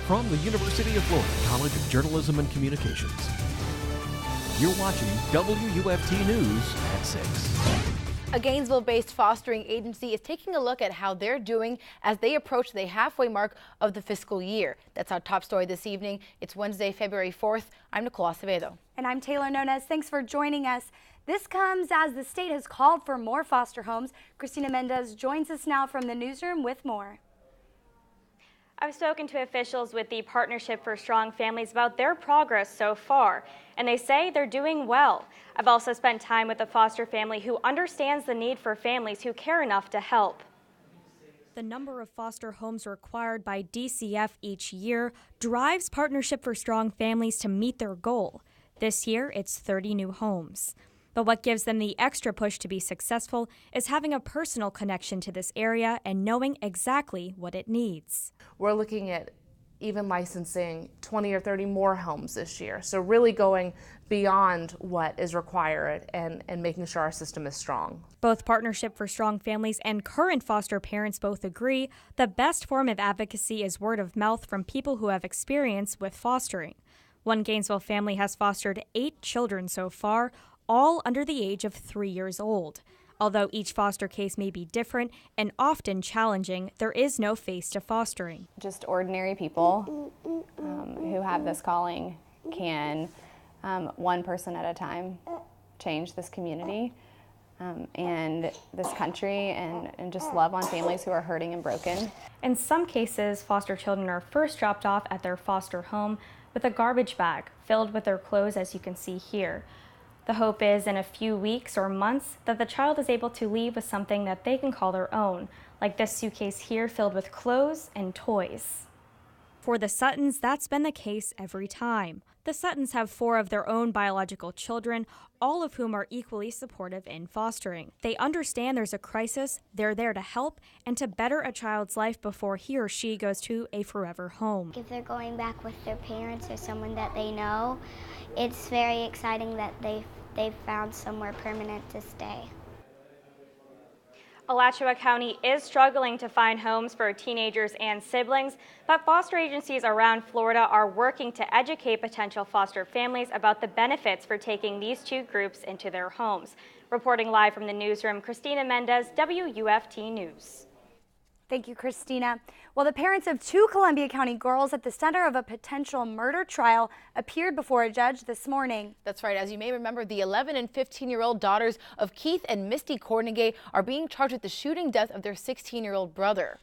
from the University of Florida College of Journalism and Communications. You're watching WUFT News at 6. A Gainesville-based fostering agency is taking a look at how they're doing as they approach the halfway mark of the fiscal year. That's our top story this evening. It's Wednesday, February 4th. I'm Nicole Acevedo. And I'm Taylor Nunez. Thanks for joining us. This comes as the state has called for more foster homes. Christina Mendez joins us now from the newsroom with more. I've spoken to officials with the Partnership for Strong Families about their progress so far, and they say they're doing well. I've also spent time with a foster family who understands the need for families who care enough to help. The number of foster homes required by DCF each year drives Partnership for Strong Families to meet their goal. This year, it's 30 new homes. But what gives them the extra push to be successful is having a personal connection to this area and knowing exactly what it needs. We're looking at even licensing 20 or 30 more homes this year. So really going beyond what is required and making sure our system is strong. Both Partnership for Strong Families and current foster parents both agree the best form of advocacy is word of mouth from people who have experience with fostering. One Gainesville family has fostered 8 children so far, all under the age of 3 years old. Although each foster case may be different and often challenging, there is no face to fostering. Just ordinary people who have this calling can, one person at a time, change this community and this country and just love on families who are hurting and broken. In some cases, foster children are first dropped off at their foster home with a garbage bag filled with their clothes, as you can see here. The hope is in a few weeks or months that the child is able to leave with something that they can call their own, like this suitcase here filled with clothes and toys. For the Suttons, that's been the case every time. The Suttons have 4 of their own biological children, all of whom are equally supportive in fostering. They understand there's a crisis, they're there to help, and to better a child's life before he or she goes to a forever home. If they're going back with their parents or someone that they know, it's very exciting that they've found somewhere permanent to stay. Alachua County is struggling to find homes for teenagers and siblings, but foster agencies around Florida are working to educate potential foster families about the benefits for taking these 2 groups into their homes. Reporting live from the newsroom, Christina Mendez, WUFT News. Thank you, Christina. Well, the parents of 2 Columbia County girls at the center of a potential murder trial appeared before a judge this morning. That's right. As you may remember, the 11 and 15-year-old daughters of Keith and Misty Cornegay are being charged with the shooting death of their 16-year-old brother.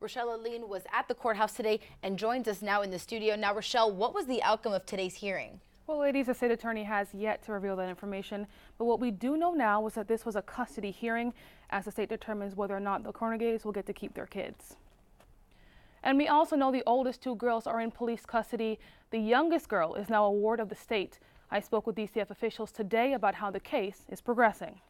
Rochelle Aline was at the courthouse today and joins us now in the studio. Now, Rochelle, what was the outcome of today's hearing? Well, ladies, the state attorney has yet to reveal that information, but what we do know now was that this was a custody hearing as the state determines whether or not the Cornegays will get to keep their kids. And we also know the oldest 2 girls are in police custody. The youngest girl is now a ward of the state. I spoke with DCF officials today about how the case is progressing.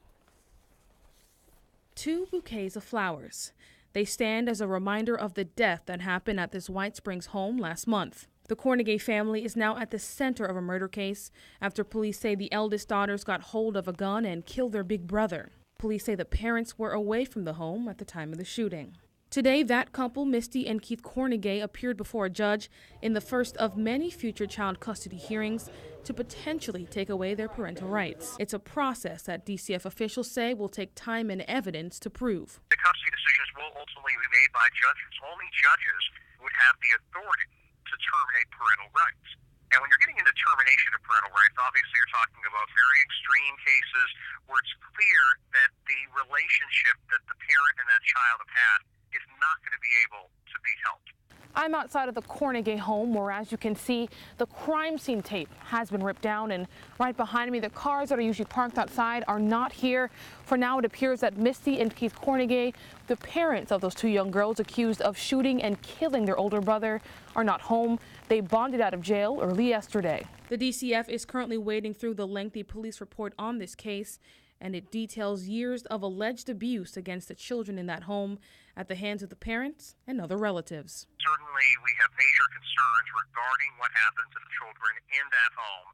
2 bouquets of flowers. They stand as a reminder of the death that happened at this White Springs home last month. The Cornegay family is now at the center of a murder case after police say the eldest daughters got hold of a gun and killed their big brother. Police say the parents were away from the home at the time of the shooting. Today, that couple, Misty and Keith Cornegay, appeared before a judge in the first of many future child custody hearings to potentially take away their parental rights. It's a process that DCF officials say will take time and evidence to prove. The custody decisions will ultimately be made by judges. Only judges would have the authority to terminate parental rights. And when you're getting into termination of parental rights, obviously you're talking about very extreme cases where it's clear that the relationship that the parent and that child have had is not going to be able to be helped. I'm outside of the Cornegay home where, as you can see, the crime scene tape has been ripped down, and right behind me, the cars that are usually parked outside are not here. For now, it appears that Misty and Keith Cornegay, the parents of those 2 young girls accused of shooting and killing their older brother, are not home. They bonded out of jail early yesterday. The DCF is currently wading through the lengthy police report on this case, and it details years of alleged abuse against the children in that home at the hands of the parents and other relatives. Certainly, we have major concerns regarding what happens to the children in that home.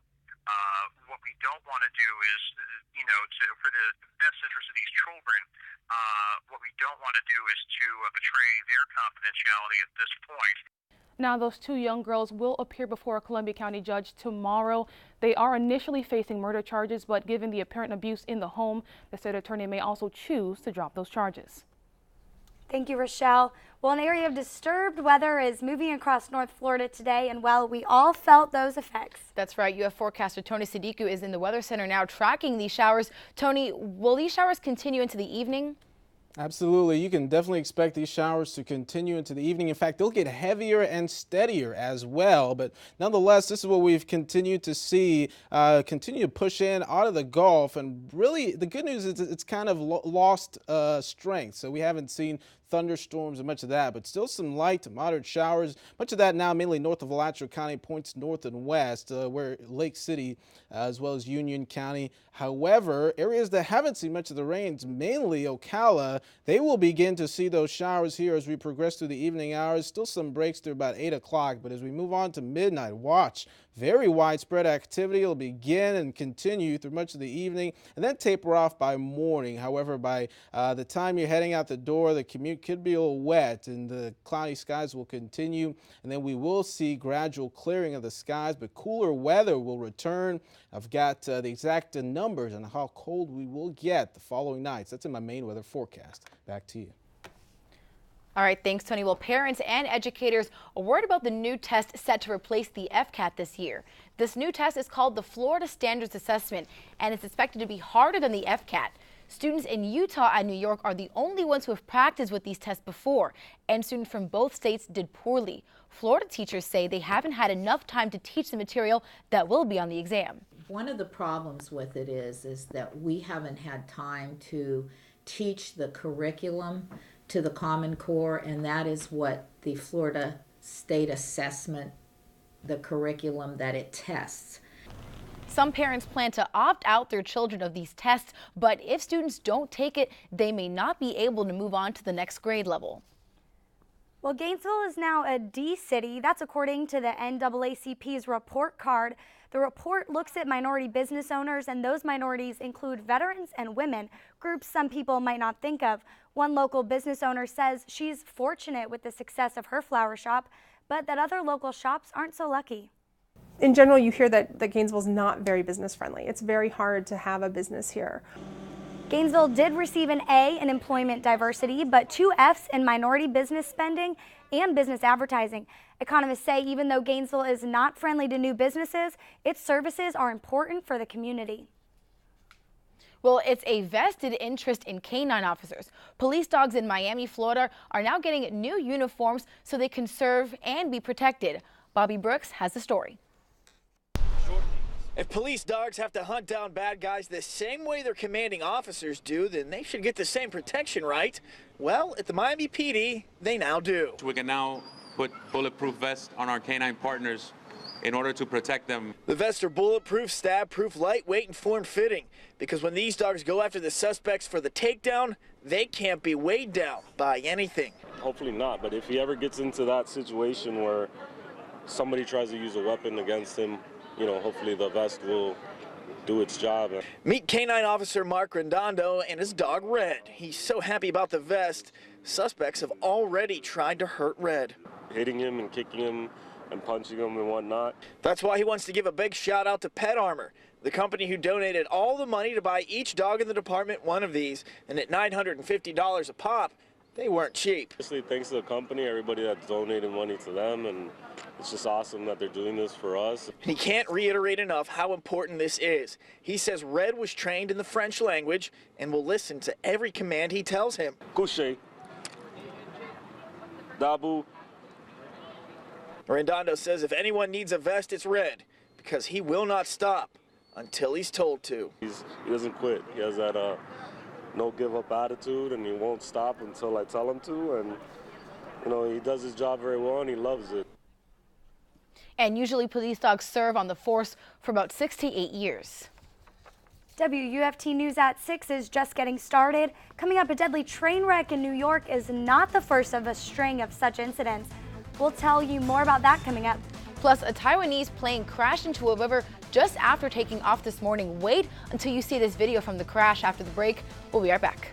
What we don't want to do is, for the best interest of these children, what we don't want to do is to betray their confidentiality at this point. Now, those two young girls will appear before a Columbia County judge tomorrow. They are initially facing murder charges, but given the apparent abuse in the home, the state attorney may also choose to drop those charges. Thank you, Rochelle. Well, an area of disturbed weather is moving across North Florida today, and well, we all felt those effects. That's right. UF forecaster Tony Sadiku is in the Weather Center now tracking these showers. Tony, will these showers continue into the evening? Absolutely. You can definitely expect these showers to continue into the evening. In fact, they'll get heavier and steadier as well. But nonetheless, this is what we've continued to see continue to push in out of the Gulf. And really, the good news is it's kind of lost strength. So we haven't seen thunderstorms and much of that, but still some light to moderate showers. Much of that now mainly north of Alachua County, points north and west, where Lake City as well as Union County. However, areas that haven't seen much of the rains, mainly Ocala, they will begin to see those showers here as we progress through the evening hours. Still some breaks through about 8 o'clock, but as we move on to midnight, watch. Very widespread activity will begin and continue through much of the evening and then taper off by morning. However, by the time you're heading out the door, the commute could be a little wet and the cloudy skies will continue. And then we will see gradual clearing of the skies, but cooler weather will return. I've got the exact numbers on how cold we will get the following nights. That's in my main weather forecast. Back to you. All right, thanks, Tony. Well, parents and educators are worried about the new test set to replace the FCAT this year. This new test is called the Florida Standards Assessment, and it's expected to be harder than the FCAT. Students in Utah and New York are the only ones who have practiced with these tests before, and students from both states did poorly. Florida teachers say they haven't had enough time to teach the material that will be on the exam. One of the problems with it is that we haven't had time to teach the curriculum to the Common Core, and that is what the Florida State Assessment, the curriculum that it tests. Some parents plan to opt out their children of these tests, but if students don't take it, they may not be able to move on to the next grade level. Well, Gainesville is now a D city. That's according to the NAACP's report card. The report looks at minority business owners, and those minorities include veterans and women, groups some people might not think of. One local business owner says she's fortunate with the success of her flower shop, but that other local shops aren't so lucky. In general, you hear that Gainesville's not very business friendly. It's very hard to have a business here. Gainesville did receive an A in employment diversity, but 2 Fs in minority business spending and business advertising. Economists say even though Gainesville is not friendly to new businesses, its services are important for the community. Well, it's a vested interest in canine officers. Police dogs in Miami, Florida are now getting new uniforms so they can serve and be protected. Bobby Brooks has the story. If police dogs have to hunt down bad guys the same way their commanding officers do, then they should get the same protection, right? Well, at the Miami PD, they now do. We can now put bulletproof vests on our canine partners in order to protect them. The vests are bulletproof, stab-proof, lightweight, and form-fitting. Because when these dogs go after the suspects for the takedown, they can't be weighed down by anything. Hopefully not, but if he ever gets into that situation where somebody tries to use a weapon against him, you know, hopefully the vest will do its job. Meet canine officer Mark Redondo and his dog Red. He's so happy about the vest, suspects have already tried to hurt Red. Hitting him and kicking him and punching him and whatnot. That's why he wants to give a big shout out to Pet Armor, the company who donated all the money to buy each dog in the department one of these, and at $950 a pop, they weren't cheap. Thanks to the company, everybody that's donated money to them, and it's just awesome that they're doing this for us. He can't reiterate enough how important this is. He says Red was trained in the French language and will listen to every command he tells him. Couche. Dabu. Redondo says if anyone needs a vest, it's Red, because he will not stop until he's told to. He doesn't quit. He has that no give up attitude, and he won't stop until I tell him to, and you know, he does his job very well and he loves it. And usually police dogs serve on the force for about 6 to 8 years. WUFT News at 6 is just getting started. Coming up, a deadly train wreck in New York is not the first of a string of such incidents. We'll tell you more about that coming up. Plus, a Taiwanese plane crashed into a river just after taking off this morning. Wait until you see this video from the crash after the break. We'll be right back.